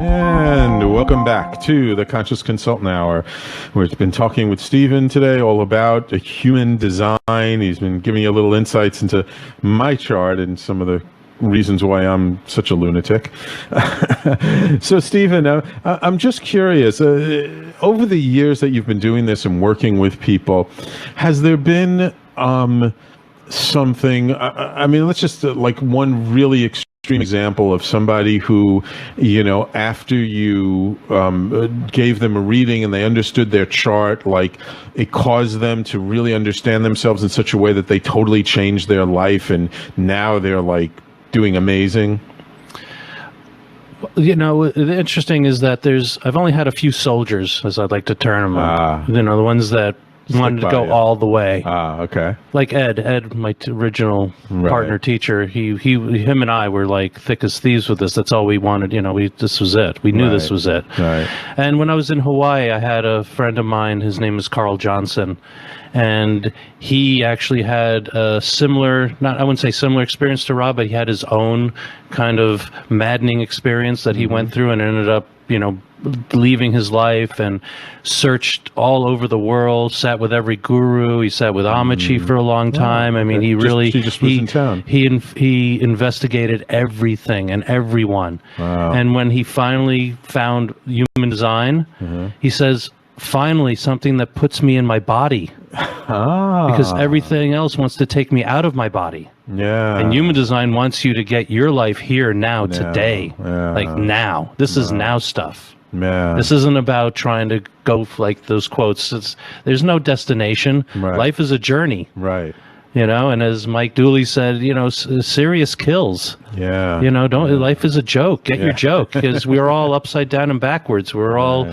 And welcome back to the Conscious Consultant Hour. We've been talking with Stephen today all about human design. He's been giving you a little insights into my chart and some of the reasons why I'm such a lunatic. So, Stephen, I'm just curious. Over the years that you've been doing this and working with people, has there been something? I mean, let's just like one really extreme example of somebody who, you know, after you gave them a reading and they understood their chart, like it caused them to really understand themselves in such a way that they totally changed their life, and now they're like doing amazing. You know, the interesting is that I've only had a few soldiers, as I'd like to term them. You know, the ones that wanted to go all the way. Okay. Like Ed, my original partner teacher, him and I were like thick as thieves with this. That's all we wanted. You know, this was it. We knew this was it. Right. And when I was in Hawaii, I had a friend of mine. His name is Carl Johnson. And he actually had a similar, I wouldn't say similar experience to Rob, but he had his own kind of maddening experience that he went through and ended up, you know, leaving his life and searched all over the world, sat with every guru. He sat with Amachi for a long time. I mean, he really, he just was in town. He investigated everything and everyone. Wow. And when he finally found human design, he says, finally, something that puts me in my body. Because everything else wants to take me out of my body. Yeah. And human design wants you to get your life here, now, today. Like now. This is now stuff. Yeah. This isn't about trying to go like those quotes. There's no destination. Life is a journey. Right. You know, and as Mike Dooley said, you know, serious kills. Yeah. You know, life is a joke. Get your joke, because we're all upside down and backwards. We're all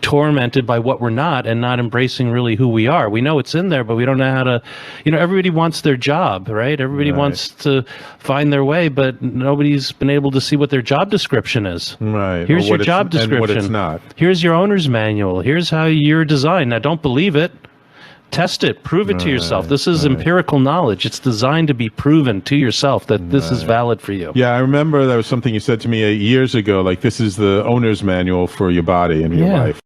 tormented by what we're not and not embracing really who we are. We know it's in there, but we don't know how to, you know, everybody wants their job, right? Everybody wants to find their way, but nobody's been able to see what their job description is. Right. Here's your job description. And what it's not. Here's your owner's manual. Here's how you're designed. Now, don't believe it. Test it. Prove it to yourself. This is empirical knowledge. It's designed to be proven to yourself that this is valid for you. Yeah, I remember that was something you said to me 8 years ago. Like, this is the owner's manual for your body and your life.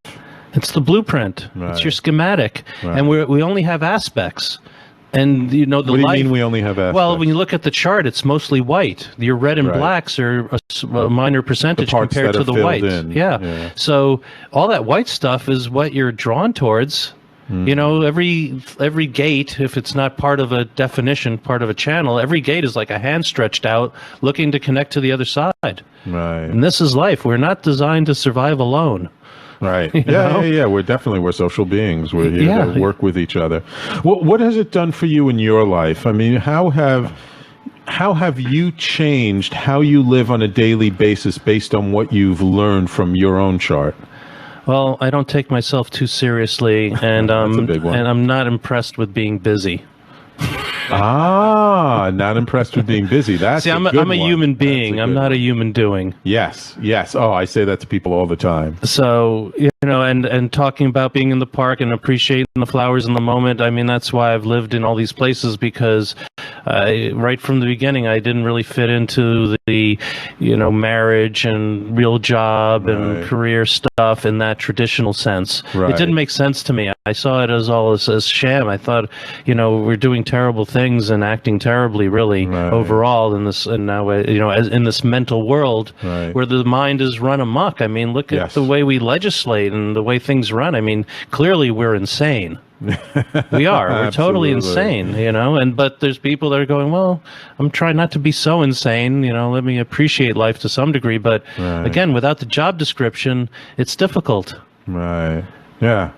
It's the blueprint. It's your schematic. And we only have aspects. And, you know, what do you mean we only have aspects? Well, when you look at the chart, it's mostly white. Your red and blacks are a minor percentage compared to the whites. Yeah. So all that white stuff is what you're drawn towards. You know, every gate, if it's not part of a definition, part of a channel, every gate is like a hand stretched out looking to connect to the other side. Right. And this is life. We're not designed to survive alone. Right. Yeah. We're social beings. We're here to work with each other. What has it done for you in your life? I mean, how have you changed how you live on a daily basis based on what you've learned from your own chart? Well, I don't take myself too seriously, and That's a big one. and I'm not impressed with being busy. Not impressed with being busy. That's I'm a human being. I'm not a human doing. Yes. Oh, I say that to people all the time. So, you know, and talking about being in the park and appreciating the flowers in the moment. I mean, that's why I've lived in all these places, because right from the beginning, I didn't really fit into the, you know, marriage and real job and career stuff in that traditional sense. It didn't make sense to me. I saw it as sham. I thought, you know, we're doing terrible things and acting terribly, really, overall in this, and now, you know, as in this mental world where the mind is run amok. I mean, look at the way we legislate and the way things run. I mean, clearly we're insane. We are. We're totally insane, you know. But there's people that are going, well, I'm trying not to be so insane, you know. Let me appreciate life to some degree. But again, without the job description, it's difficult. Right. Yeah.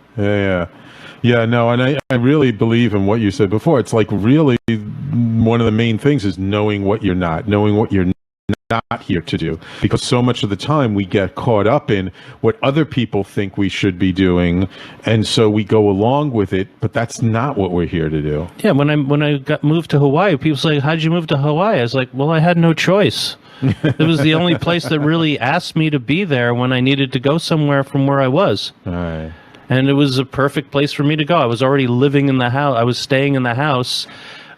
No, and I really believe in what you said before. It's like really one of the main things is knowing what you're not, knowing what you're not here to do, because so much of the time we get caught up in what other people think we should be doing, and so we go along with it, but that's not what we're here to do. Yeah, when I got moved to Hawaii, people say, how'd you move to Hawaii? I was like, well, I had no choice. It was the only place that really asked me to be there when I needed to go somewhere from where I was. Right. And it was a perfect place for me to go. I was already living in the house. I was staying in the house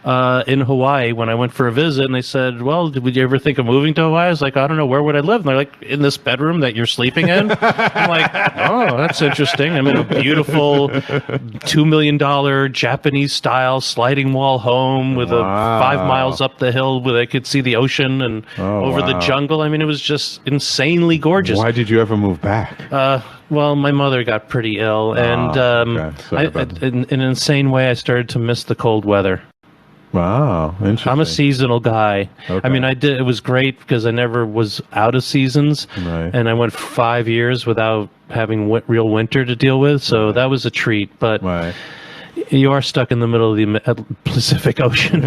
in Hawaii when I went for a visit, and they said, "Well, would you ever think of moving to Hawaii?" I was like, "I don't know, where would I live?" And they're like, "In this bedroom that you're sleeping in." I'm like, "Oh, that's interesting." I'm in a beautiful $2 million Japanese style sliding wall home with a 5 miles up the hill where they could see the ocean and over the jungle. I mean, it was just insanely gorgeous. Why did you ever move back? Well, my mother got pretty ill, and okay. Sorry about that. in an insane way, I started to miss the cold weather. Wow, interesting. I'm a seasonal guy. Okay. I mean, it was great because I never was out of seasons, Right. and I went 5 years without having real winter to deal with, so that was a treat. But Right. you are stuck in the middle of the Pacific Ocean.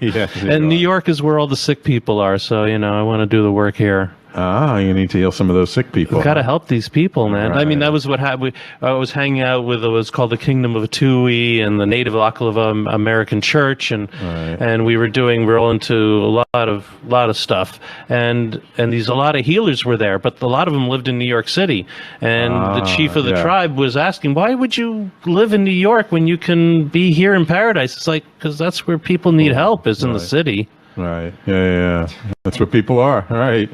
Yes, you And New are. York is where all the sick people are, so, I want to do the work here. You need to heal some of those sick people. We've got to help these people, man. I mean, Right. that was what happened. I was hanging out with what was called the Kingdom of Tui and the Native Akalava American Church, and Right. and we're all into a lot of stuff, and a lot of healers were there, but a lot of them lived in New York City, and the chief of the yeah. tribe was asking, "Why would you live in New York when you can be here in paradise?" It's like, because that's where people need help, is in the city. Right. Yeah. That's where people are. Right.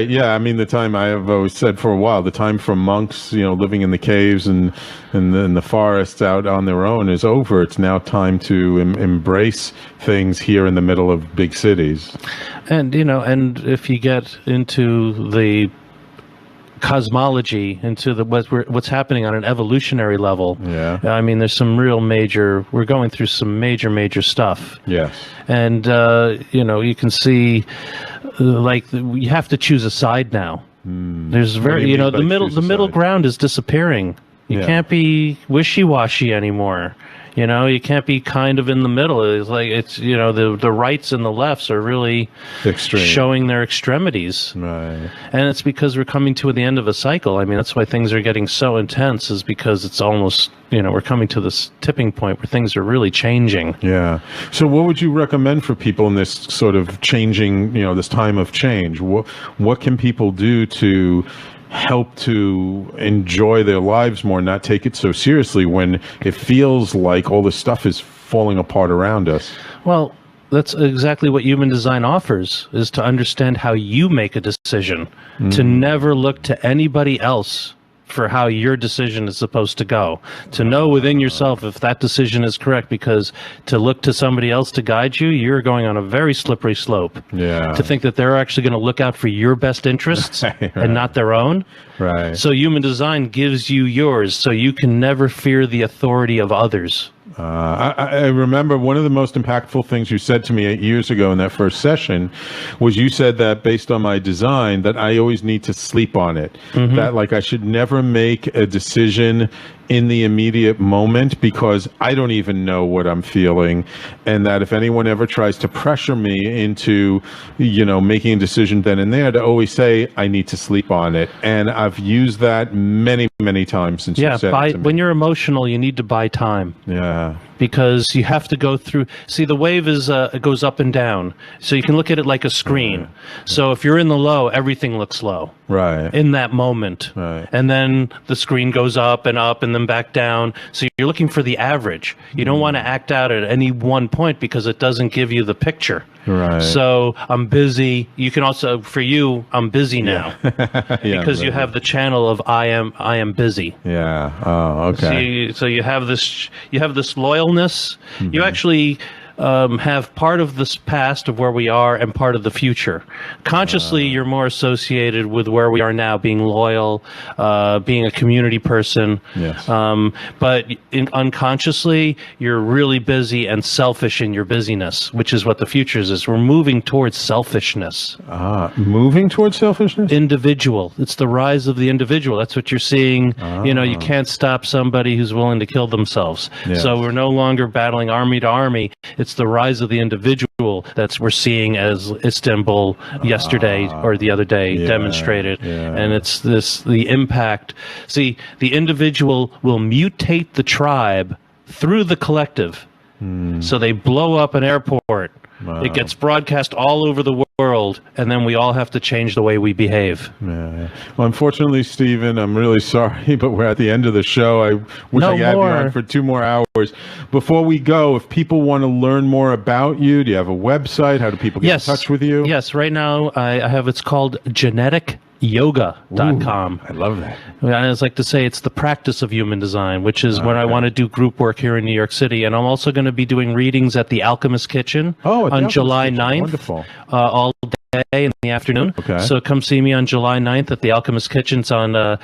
Yeah. I mean, the time I have always said for a while, the time for monks, living in the caves and in the forests out on their own is over. It's now time to embrace things here in the middle of big cities. And and if you get into the cosmology, into what's happening on an evolutionary level, Yeah. I mean, there's some real we're going through some major stuff. Yes. And you can see, you have to choose a side now. There's What do you mean by choose a the middle side? ground is disappearing. You Yeah. can't be wishy-washy anymore. You can't be kind of in the middle. It's like the rights and the lefts are really Extreme. showing their extremities. Right. And it's because we're coming to the end of a cycle. I mean, that's why things are getting so intense, is because it's almost, we're coming to this tipping point where things are really changing. Yeah. So what would you recommend for people in this sort of changing, this time of change? What can people do to help to enjoy their lives more, not take it so seriously when it feels like all this stuff is falling apart around us? Well, that's exactly what human design offers, is to understand how you make a decision, to never look to anybody else for how your decision is supposed to go, to know within yourself if that decision is correct, because to look to somebody else to guide you, you're going on a very slippery slope. Yeah. To think that they're actually going to look out for your best interests Right. and not their own. Right. So human design gives you yours, so you can never fear the authority of others. I remember one of the most impactful things you said to me 8 years ago in that first session was you said that based on my design that I always need to sleep on it. That I should never make a decision in the immediate moment because I don't even know what I'm feeling, and that if anyone ever tries to pressure me into making a decision then and there, to always say I need to sleep on it. And I've used that many times since you said it to me. When you're emotional, you need to buy time. Yeah. Because you have to go through. See, the wave it goes up and down, so you can look at it like a screen. So if you're in the low, everything looks low Right. in that moment, Right. and then the screen goes up and then back down. So you're looking for the average. You don't want to act out at any one point because it doesn't give you the picture. Right. So I'm busy. You can also, for you, I'm busy now Yeah, because you right. have the channel of I am busy. Yeah. Oh, okay. So you have this loyalness. You actually have part of this past of where we are and part of the future. Consciously, you're more associated with where we are now, being loyal, being a community person. Yes. But unconsciously, you're really busy and selfish in your busyness, which is what the future is. We're moving towards selfishness. Moving towards selfishness? Individual. It's the rise of the individual. That's what you're seeing. You can't stop somebody who's willing to kill themselves. Yes. So we're no longer battling army to army. It's the rise of the individual we're seeing, as Istanbul yesterday or the other day demonstrated. Yeah. And it's the impact. See, the individual will mutate the tribe through the collective. So they blow up an airport Wow. It gets broadcast all over the world, and then we all have to change the way we behave. Yeah. Well, unfortunately, Stephen, I'm really sorry, but we're at the end of the show. I wish No I could have you more. on for 2 more hours. Before we go, if people want to learn more about you, do you have a website? How do people get in touch with you? Yes, right now I have, it's called geneticyoga.com. I love that. I always like to say it's the practice of human design, which is when I want to do group work here in New York City. And I'm also going to be doing readings at the Alchemist Kitchen At the on Alchemist July Kitchen. 9th. Wonderful. All day in the afternoon. Okay. So come see me on July 9th at the Alchemist Kitchen. It's on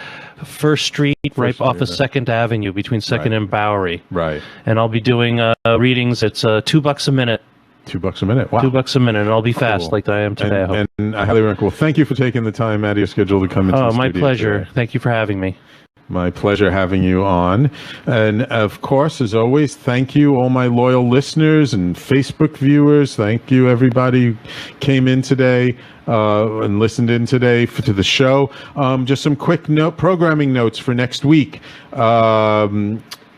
First Street, right off of 2nd Avenue, between 2nd and Bowery. Right. And I'll be doing readings. It's $2 a minute. $2 a minute. Wow. $2 a minute, and I'll be fast like I am today. I hope. And I highly recommend. Well, thank you for taking the time out of your schedule to come into the My studio pleasure. today. Thank you for having me. My pleasure having you on. And of course, as always, thank you, all my loyal listeners and Facebook viewers. Thank you, everybody who came in today and listened in today to the show. Just some quick programming notes for next week.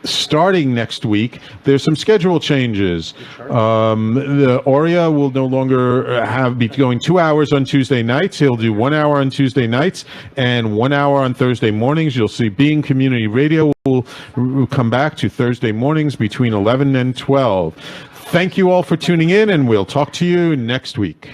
Starting next week, there's some schedule changes. The Aurea will no longer be going 2 hours on Tuesday nights. He'll do 1 hour on Tuesday nights and 1 hour on Thursday mornings. You'll see Being Community Radio will come back to Thursday mornings between 11 and 12. Thank you all for tuning in, and we'll talk to you next week.